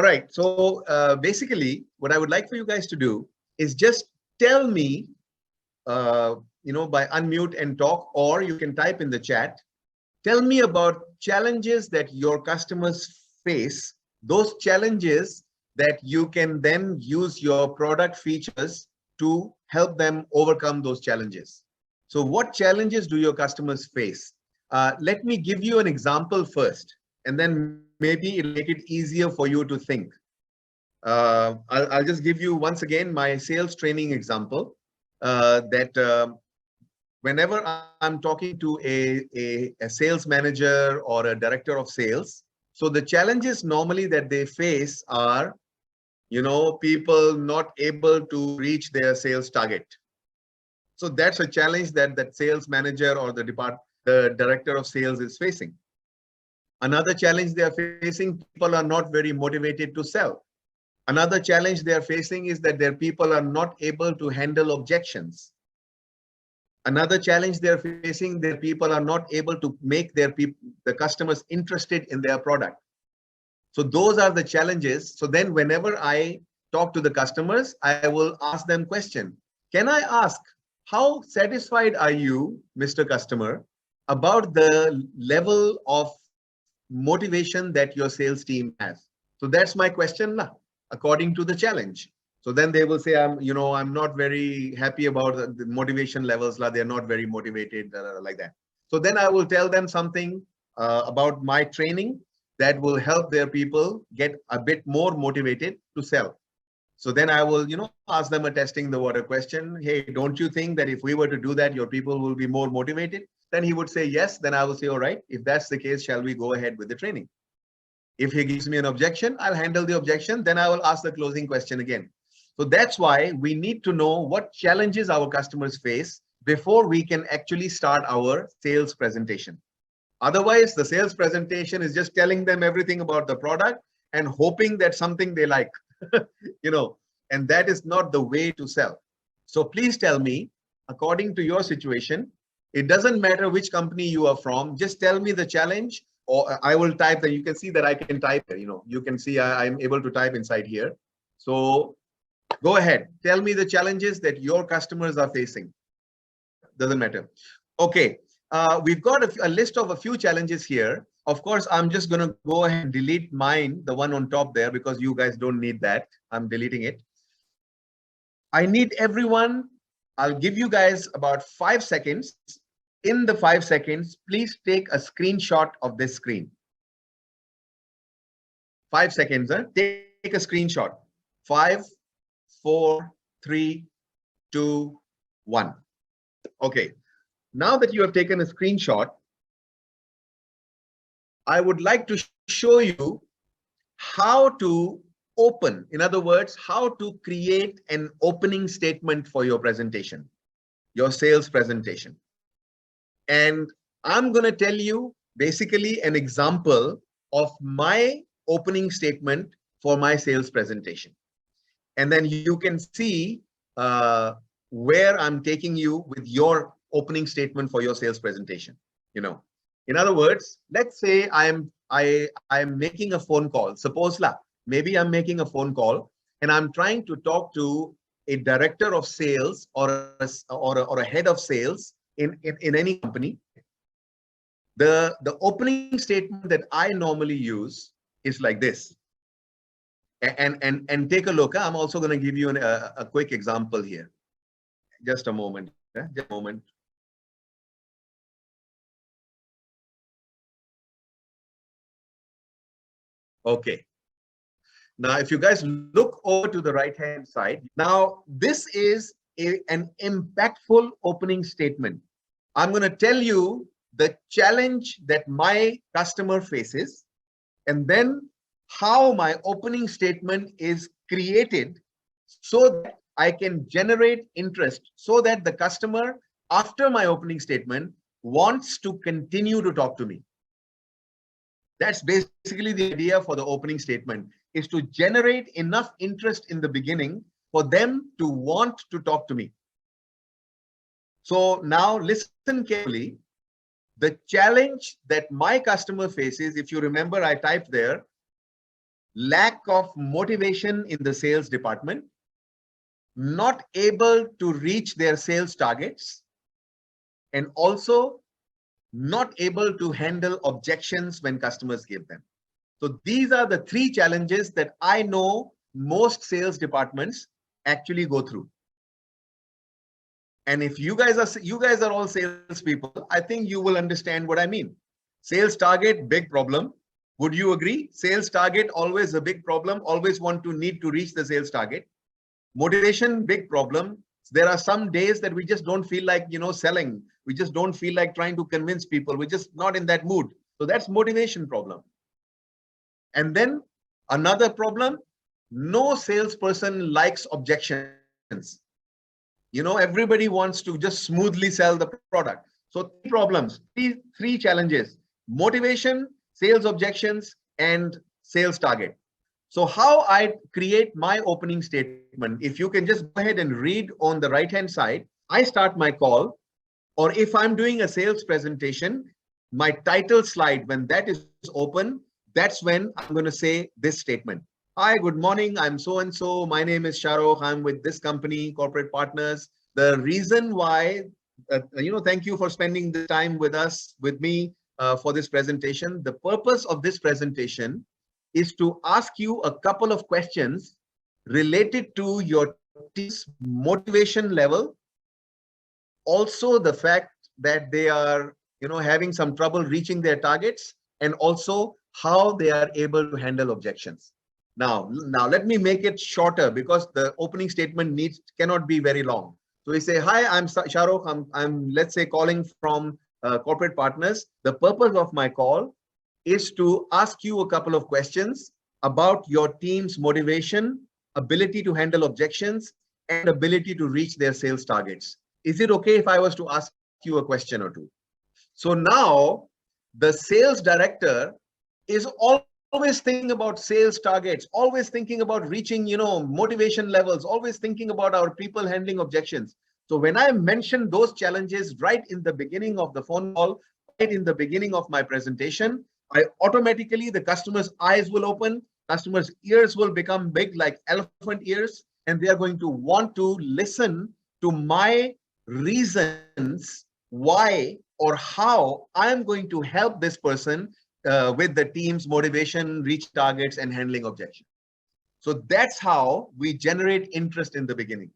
right. So basically, what I would like for you guys to do is just tell me, by unmute and talk, or you can type in the chat. Tell me about challenges that your customers face, those challenges that you can then use your product features to help them overcome those challenges. So what challenges do your customers face? Let me give you an example first, and then maybe it'll make it easier for you to think. I'll just give you once again my sales training example that whenever I'm talking to a sales manager or a director of sales, so the challenges normally that they face are, people not able to reach their sales target. So that's a challenge that that sales manager or the director of sales is facing. Another challenge they are facing, people are not very motivated to sell. Another challenge they are facing is that their people are not able to handle objections. Another challenge they're facing, their people are not able to make the customers interested in their product. So those are the challenges. So then whenever I talk to the customers, I will ask them question. Can I ask, how satisfied are you, Mr. Customer, about the level of motivation that your sales team has? So that's my question, according to the challenge. So then they will say, I'm not very happy about the motivation levels. They're not very motivated, like that. So then I will tell them something about my training that will help their people get a bit more motivated to sell. So then I will, ask them a testing the water question. Hey, don't you think that if we were to do that, your people will be more motivated? Then he would say yes. Then I will say, all right, if that's the case, shall we go ahead with the training? If he gives me an objection, I'll handle the objection. Then I will ask the closing question again. So that's why we need to know what challenges our customers face before we can actually start our sales presentation. Otherwise, the sales presentation is just telling them everything about the product and hoping that something they like, and that is not the way to sell. So please tell me, according to your situation, it doesn't matter which company you are from, just tell me the challenge, or I will type that. You can see that I can type there, you can see I'm able to type inside here. So go ahead, tell me the challenges that your customers are facing. Doesn't matter. Okay, we've got a list of a few challenges here. Of course, I'm just going to go ahead and delete mine, the one on top there, because you guys don't need that. I'm deleting it. I need everyone. I'll give you guys about 5 seconds. In the 5 seconds, please take a screenshot of this screen. 5 seconds, take a screenshot. 5, 4, 3, 2, 1. Okay. Now that you have taken a screenshot, I would like to show you how to open. In other words, how to create an opening statement for your presentation, your sales presentation. And I'm going to tell you basically an example of my opening statement for my sales presentation. And then you can see where I'm taking you with your opening statement for your sales presentation. In other words, let's say I'm making a phone call. Suppose maybe I'm making a phone call and I'm trying to talk to a director of sales or a head of sales in any company. The opening statement that I normally use is like this. And take a look. I'm also going to give you a quick example here. Just a moment. Just a moment. Okay. Now, if you guys look over to the right-hand side, now this is an impactful opening statement. I'm going to tell you the challenge that my customer faces, and then how my opening statement is created so that I can generate interest, so that the customer, after my opening statement, wants to continue to talk to me. That's basically the idea for the opening statement, is to generate enough interest in the beginning for them to want to talk to me. So now listen carefully. The challenge that my customer faces, if you remember, I typed there, lack of motivation in the sales department, not able to reach their sales targets, and also not able to handle objections when customers give them. So these are the three challenges that I know most sales departments actually go through. And if you guys are all salespeople, I think you will understand what I mean. Sales target, big problem. Would you agree? Sales target, always a big problem. Always need to reach the sales target. Motivation, big problem. There are some days that we just don't feel like, selling. We just don't feel like trying to convince people. We're just not in that mood. So that's motivation problem. And then another problem, no salesperson likes objections. Everybody wants to just smoothly sell the product. So three problems, three challenges: motivation, sales objections, and sales target. So how I create my opening statement, if you can just go ahead and read on the right-hand side, I start my call, or if I'm doing a sales presentation, my title slide, when that is open, that's when I'm going to say this statement. Hi, good morning. I'm so-and-so. My name is Shahrukh. I'm with this company, corporate partners. The reason why, thank you for spending the time with me for this presentation. The purpose of this presentation is to ask you a couple of questions related to your team's motivation level. Also the fact that they are, having some trouble reaching their targets, and also how they are able to handle objections. Now let me make it shorter because the opening statement cannot be very long. So we say, hi, I'm Shahrukh. I'm let's say calling from corporate partners. The purpose of my call is to ask you a couple of questions about your team's motivation, ability to handle objections, and ability to reach their sales targets. Is it okay if I was to ask you a question or two? So now the sales director is always thinking about sales targets, always thinking about reaching, motivation levels, always thinking about our people handling objections. So when I mention those challenges right in the beginning of the phone call, right in the beginning of my presentation, the customer's eyes will open, customers' ears will become big like elephant ears, and they are going to want to listen to my reasons why or how I'm going to help this person with the team's motivation, reach targets, and handling objections. So that's how we generate interest in the beginning.